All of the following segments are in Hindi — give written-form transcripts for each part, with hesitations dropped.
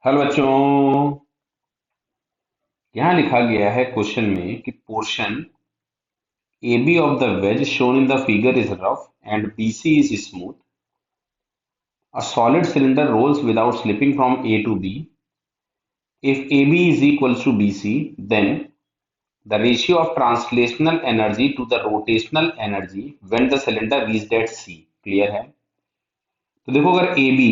हेलो बच्चों। यहाँ लिखा गया है क्वेश्चन में कि portion A B of the wedge shown in the figure is rough and B C is smooth. A solid cylinder rolls without slipping from A to B. If AB is equals to BC, then the ratio of translational energy to the rotational energy when the cylinder reached at C. Clear है? तो देखो, अगर AB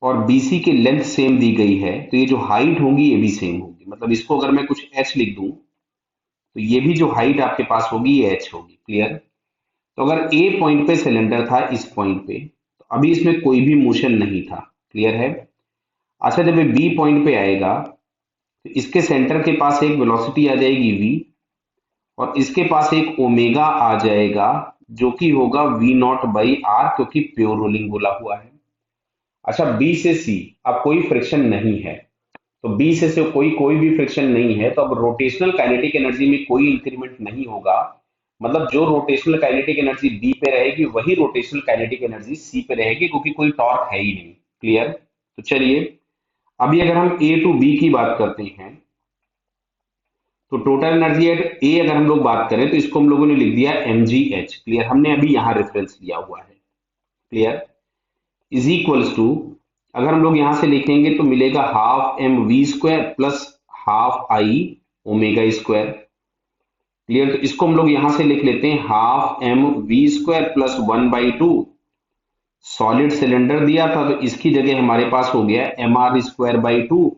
और BC की लेंथ सेम दी गई है तो ये जो हाइट होगी ये भी सेम होगी. मतलब इसको अगर मैं कुछ h लिख दूं तो ये भी जो हाइट आपके पास होगी ये h होगी. क्लियर? तो अगर ए पॉइंट पे सिलेंडर था, इस पॉइंट पे, तो अभी इसमें कोई भी मोशन नहीं था. क्लियर है? अच्छा, जब ये बी पॉइंट पे आएगा तो इसके सेंटर के पास एक वेलोसिटी आ जाएगी v, और इसके पास एक ओमेगा आ जाएगा जो कि होगा v नॉट बाई आर, क्योंकि प्योर रोलिंग बोला हुआ है. अच्छा, बी से सी अब कोई फ्रिक्शन नहीं है, तो बी से कोई कोई भी फ्रिक्शन नहीं है, तो अब रोटेशनल काइनेटिक एनर्जी में कोई इंक्रीमेंट नहीं होगा. मतलब जो रोटेशनल काइनेटिक एनर्जी बी पे रहेगी वही रोटेशनल काइनेटिक एनर्जी सी पे रहेगी, क्योंकि कोई टॉर्क है ही नहीं. क्लियर? तो चलिए, अभी अगर हम ए टू बी की बात करते हैं तो टोटल एनर्जी एट ए अगर हम लोग बात करें तो इसको हम लोगों ने लिख दिया एम जी एच. क्लियर? हमने अभी यहां रेफरेंस लिया हुआ है. क्लियर? इज इक्वल्स टू, अगर हम लोग यहां से लिखेंगे तो मिलेगा half M V square plus half I omega square. Clear? तो इसको हम लोग यहां से लिख लेते हैं half M V square plus 1/2. Solid cylinder दिया था तो इसकी जगह हमारे पास हो गया एम आर स्क्वायर बाई 2,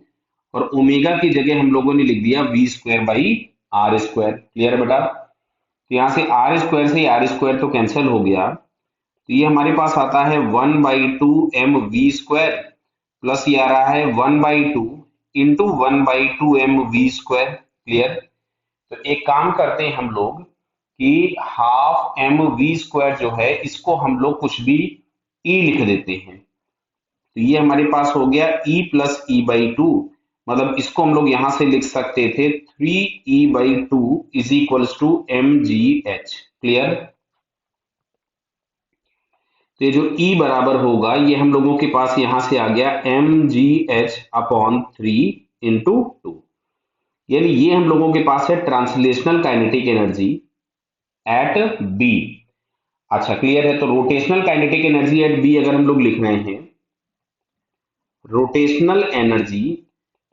और ओमेगा की जगह हम लोगों ने लिख दिया V square by R square. Clear है बेटा? तो यहां से आर स्क्वायर से आर स्क्वायर तो कैंसिल हो गया, तो ये हमारे पास आता है 1/2 एम वी स्क्वायर प्लस ये आ रहा है 1/2 into 1/2 M V square. Clear? तो एक काम करते हैं हम लोग कि हाफ एम वी स्क्वायर जो है इसको हम लोग कुछ भी ई लिख देते हैं. तो ये हमारे पास हो गया E plus E by two. मतलब इसको हम लोग यहां से लिख सकते थे 3e/2 is equals to M G H. Clear? तो ये जो E बराबर होगा ये हम लोगों के पास यहां से आ गया M G H upon 3 into 2. यानी ये हम लोगों के पास है translational kinetic energy at B. अच्छा, क्लियर है? तो rotational kinetic energy at B अगर हम लोग लिख रहे हैं, रोटेशनल एनर्जी,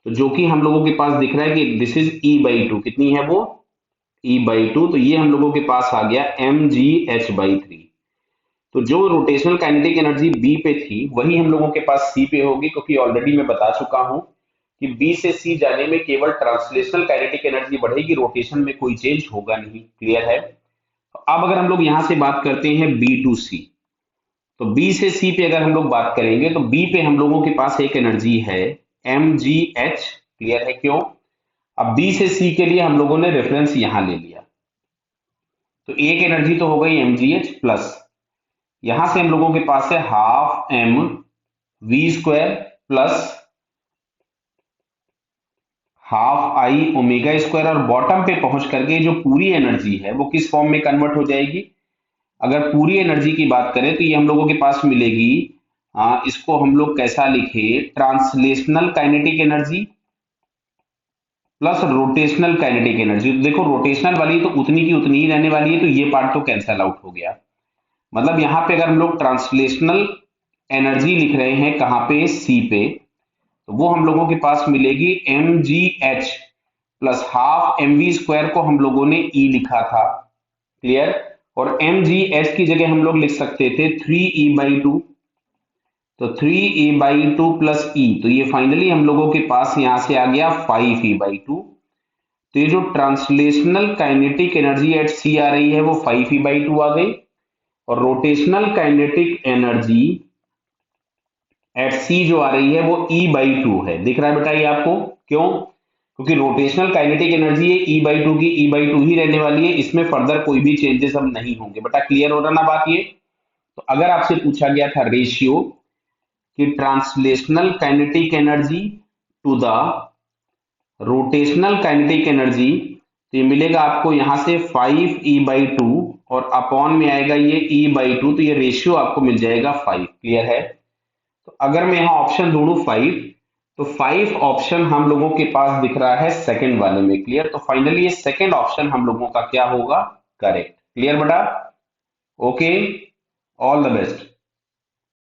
तो जो कि हम लोगों के पास दिख रहा है कि दिस इज E/2. कितनी है वो? E/2. तो ये हम लोगों के पास आ गया एम जी एच बाई 3. तो जो रोटेशनल काइनेटिक एनर्जी बी पे थी वही हम लोगों के पास सी पे होगी, क्योंकि ऑलरेडी मैं बता चुका हूं कि बी से सी जाने में केवल ट्रांसलेशनल काइनेटिक एनर्जी बढ़ेगी, रोटेशन में कोई चेंज होगा नहीं. क्लियर है? तो अब अगर हम लोग यहां से बात करते हैं बी टू सी, तो बी से सी पे अगर हम लोग बात करेंगे तो बी पे हम लोगों के पास एक एनर्जी है एम जी एच. क्लियर है? क्यों? अब बी से सी के लिए हम लोगों ने रेफरेंस यहां ले लिया, तो एक एनर्जी तो हो गई एम जी एच, प्लस यहां से हम लोगों के पास है half M V square plus half I omega square, और बॉटम पे पहुंच करके जो पूरी एनर्जी है वो किस फॉर्म में कन्वर्ट हो जाएगी? अगर पूरी एनर्जी की बात करें तो ये हम लोगों के पास मिलेगी, इसको हम लोग कैसा लिखे, translational kinetic energy plus rotational kinetic energy. तो देखो, रोटेशनल वाली तो उतनी की उतनी ही रहने वाली है, तो ये पार्ट तो कैंसल आउट हो गया. मतलब यहाँ पे अगर हम लोग ट्रांसलेशनल एनर्जी लिख रहे हैं कहाँ पे? सी पे, तो वो हम लोगों के पास मिलेगी M G H plus half M V square को हम लोगों ने ई लिखा था. क्लियर? और एम जी एच की जगह हम लोग लिख सकते थे 3e/2. तो 3e/2 प्लस ई, तो ये फाइनली हम लोगों के पास यहां से आ गया 5e/2. तो ये जो ट्रांसलेशनल काइनेटिक एनर्जी एट सी आ रही है वो 5e/2 आ गई, और रोटेशनल काइनेटिक एनर्जी एट सी जो आ रही है वो E/2 है. दिख रहा है बेटा ये आपको? क्यों? क्योंकि रोटेशनल काइनेटिक एनर्जी है E/2 की, E/2 ही रहने वाली है, इसमें फर्दर कोई भी चेंजेस अब नहीं होंगे. बेटा क्लियर हो रहा ना बात ये? तो अगर आपसे पूछा गया था रेशियो कि translational kinetic energy to the rotational kinetic energy, तो ये मिलेगा आपको यहां से 5e/2, और अपॉन में आएगा ये E/2, तो ये रेशियो आपको मिल जाएगा 5. क्लियर है? तो अगर मैं यहां ऑप्शन ढूंढूं 5, तो 5 ऑप्शन हम लोगों के पास दिख रहा है सेकंड वाले में। क्लियर? तो फाइनली ये सेकंड ऑप्शन हम लोगों का क्या होगा? करेक्ट। क्लियर बेटा? Okay, all the best.